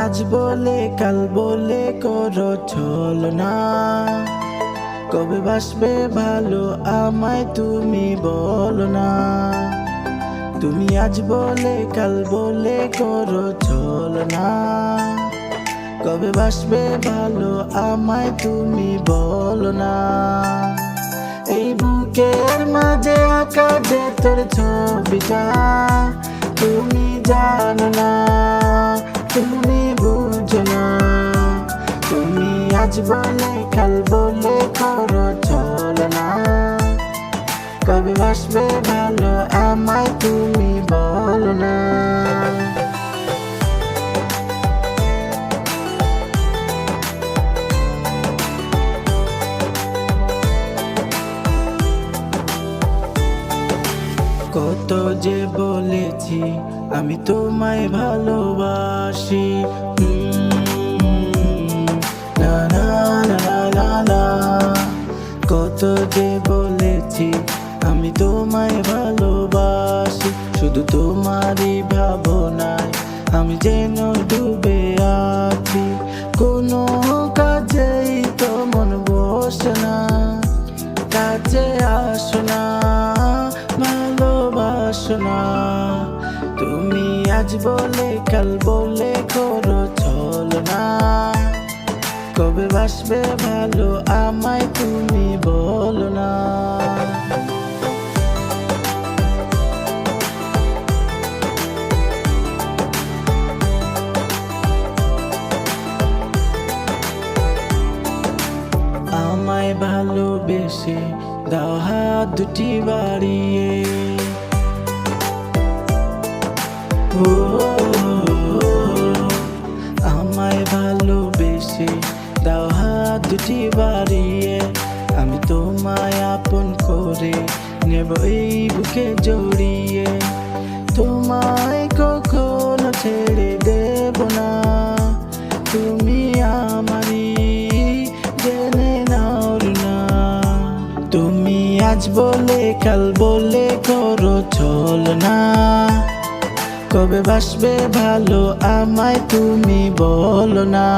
আজ বলে কাল বলে করো ছলনা। কবে বাসবে ভালো আমায় তুমি বলো না। তুমি আজ বলে কাল বলে করো ছলনা। কবে বাসবে ভালো আমায় তুমি বলো না। এই বুকের মাঝে আঁকা যে তোর ছবিটা, তুমি জানো না, তুমি বুঝো না। তুমি আজ বলে কাল বলে করো ছলনা। কবে বাসবে ভালো আমায় তুমি বলো না। কত যে বলেছি আমি তোমায় ভালোবাসি, না না না না না। কত যে বলেছি আমি তোমায় ভালোবাসি, শুধু তোমারই ভাবনায় আমি যেন ডুবে আছি। কোনো কাজেই তো মন বসে না, কাছে আসো না, ভালোবাসো না। তুমি আজ বলে কাল বলে করো ছলনা। কবে বাসবে ভালো আমায় তুমি বলো না। আমায় ভালোবেসে দাও হাত দুটি বাড়িয়ে, আমায় ভালোবেসে দাও হাত দুটি বাড়িয়ে। আমি তোমায় আপন করে নেব এই বুকে জড়িয়ে। তোমায় কখনো ছেড়ে দেব না, তুমি আমারই জেনে নাও না। তুমি আজ বলে কাল বলে করো ছলনা। কবে বাসবে ভালো আমায় তুমি বলো না।